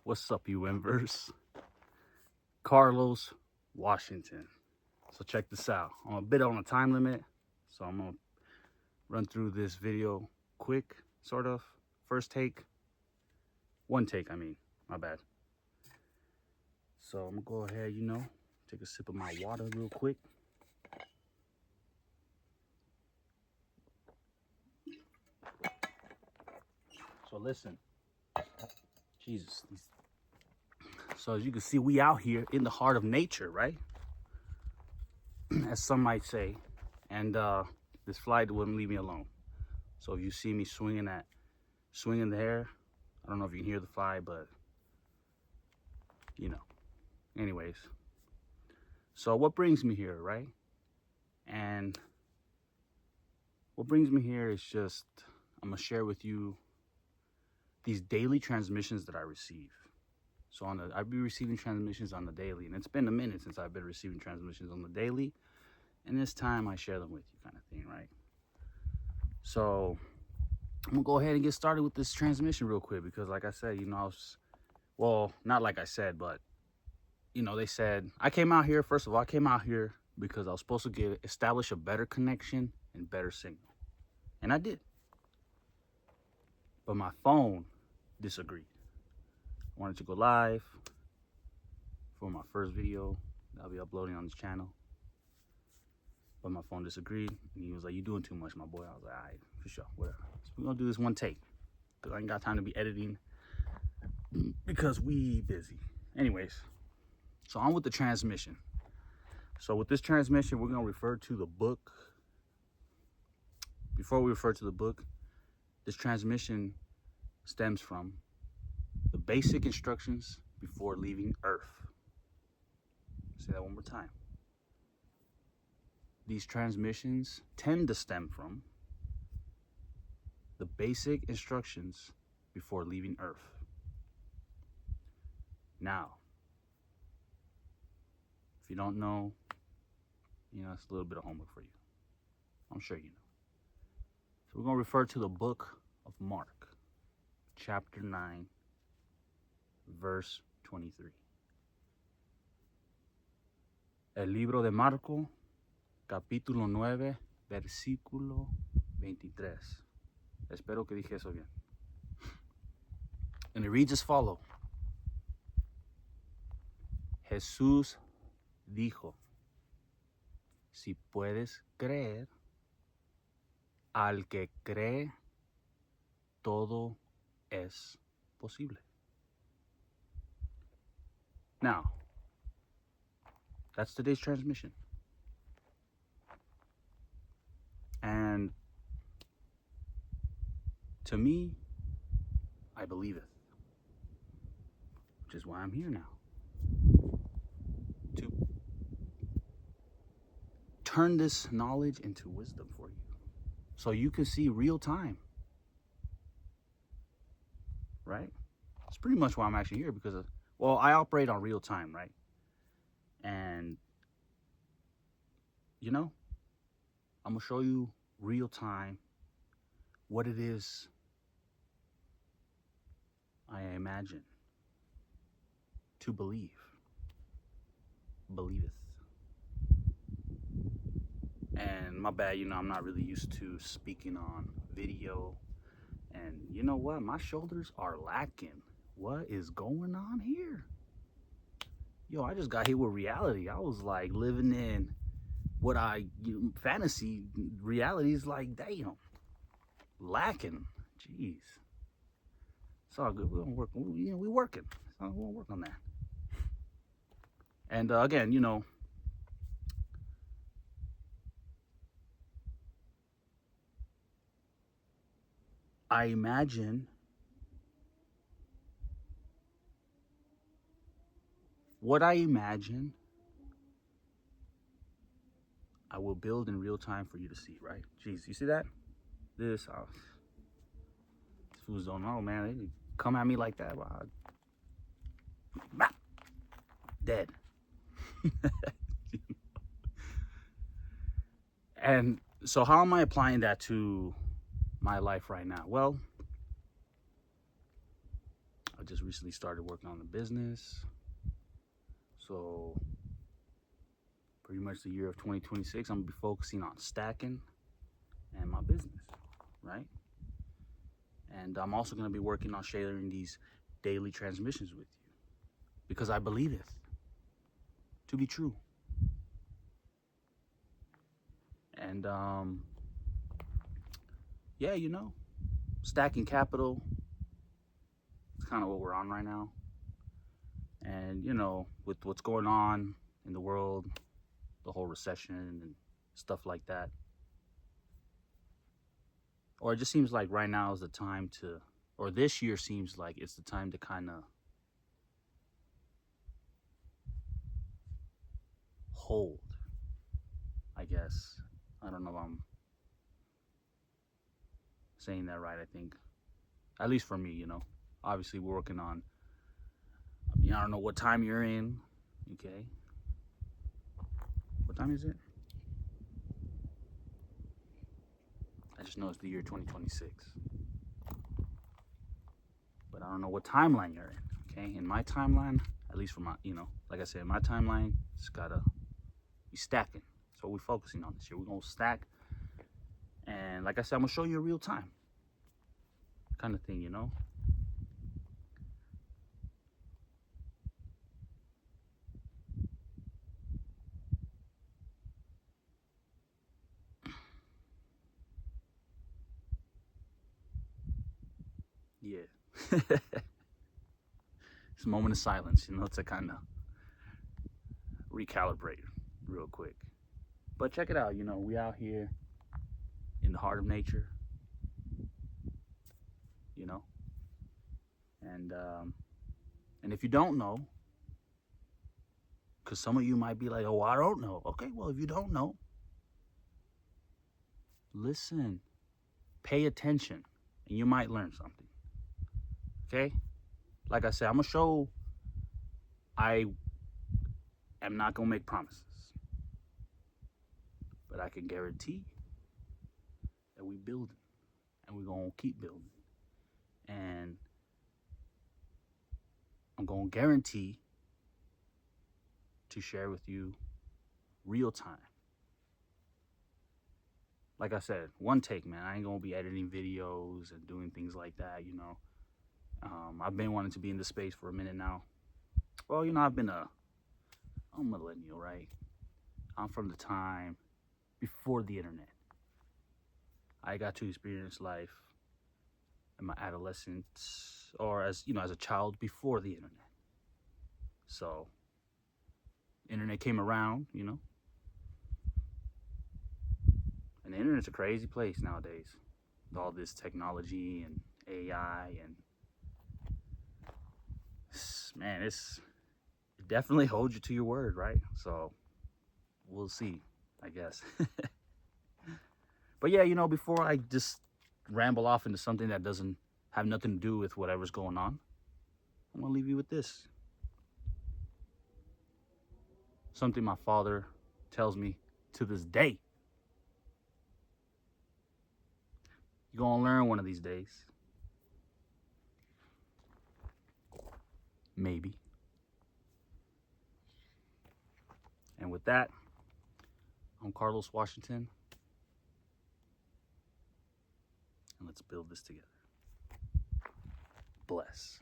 What's up, you inverse? Carlos, Washington. So check this out. I'm a bit on a time limit, so I'm gonna run through this video quick, sort of. First take. One take, I mean. My bad. So I'm gonna go ahead, take a sip of my water real quick. So listen. Jesus. So as you can see, we out here in the heart of nature, right? As some might say. And this fly wouldn't leave me alone. So if you see me swinging the hair, I don't know if you can hear the fly, but anyways. So what brings me here, right? And what brings me here is just, I'm gonna share with you these daily transmissions that I receive. So I've been receiving transmissions on the daily, and it's been a minute since I've been receiving transmissions on the daily. And this time I share them with you, kind of thing, right? So I'm gonna go ahead and get started with this transmission real quick because, like I said, not like I said, but they said I came out here. First of all, I came out here because I was supposed to establish a better connection and better signal, and I did. But my phone disagreed. I wanted to go live for my first video that I'll be uploading on this channel. But my phone disagreed, and he was like, "You're doing too much, my boy." I was like, "All right, for sure, whatever." So we're gonna do this one take, because I ain't got time to be editing, because we busy. Anyways, so on with the transmission. So with this transmission, we're gonna refer to the book. Before we refer to the book, this transmission stems from the basic instructions before leaving Earth. Say that one more time. These transmissions tend to stem from the basic instructions before leaving Earth. Now, if you don't know, it's a little bit of homework for you. I'm sure you know. So we're going to refer to the book of Mark, chapter 9, verse 23. El libro de Marco, capítulo 9, versículo 23. Espero que dije eso bien. And it reads as follows. Jesús dijo, si puedes creer, al que cree, todo es posible. Now, that's today's transmission. And to me, I believe it, which is why I'm here now. To turn this knowledge into wisdom for you, so you can see real time, right? It's pretty much why I'm actually here, because I operate on real time, right? And I'm gonna show you real time what it is I imagine to believeth. And my bad, I'm not really used to speaking on video. And you know what? My shoulders are lacking. What is going on here? Yo, I just got hit with reality. I was like living in what fantasy. Reality is like, damn, lacking. Jeez. It's all good. We're gonna work. We working. So we're gonna work on that. And again, I imagine what I imagine, I will build in real time for you to see, right? Jeez, you see that? These fools don't know, man. They come at me like that. Wow. Dead. And so how am I applying that to my life right now? Well, just recently started working on the business. So pretty much the year of 2026, I'm gonna be focusing on stacking and my business, right? And I'm also gonna be working on sharing these daily transmissions with you because I believe it to be true. And yeah, you know, stacking capital, it's kind of what we're on right now. And you know, with what's going on in the world, the whole recession and stuff like that, or it just seems like right now is the time to, or this year seems like it's the time to kind of hold, I guess. I don't know if I'm saying that right. I think, at least for me, you know, obviously we're working on, I don't know what time you're in. Okay, what time is it? I just know it's the year 2026, but I don't know what timeline you're in. Okay, in my timeline, at least for my, you know, like I said, my timeline, it's gotta be stacking. So we're focusing on this year. We're gonna stack, and like I said, I'm gonna show you a real time kind of thing, you know. Yeah. It's a moment of silence, you know, to kind of recalibrate real quick. But check it out, you know, we out here in the heart of nature, you know, and if you don't know, because some of you might be like, oh, I don't know. Okay, well, if you don't know, listen, pay attention, and you might learn something. Okay, like I said, I'm gonna show. I am not gonna make promises, but I can guarantee that we building, and we're gonna keep building, and I'm gonna guarantee to share with you real time. Like I said, one take, man. I ain't gonna be editing videos and doing things like that, you know. I've been wanting to be in this space for a minute now. Well, you know, I'm a millennial, right? I'm from the time before the internet. I got to experience life in my adolescence, or as you know, as a child before the internet. So, internet came around, you know, and the internet's a crazy place nowadays. With all this technology and AI and man, it definitely holds you to your word, right? So we'll see, I guess. But yeah, you know, before I just ramble off into something that doesn't have nothing to do with whatever's going on, I'm gonna leave you with this. Something my father tells me to this day. You're gonna learn one of these days. Maybe. And with that, I'm Carlos Washington. And let's build this together. Bless.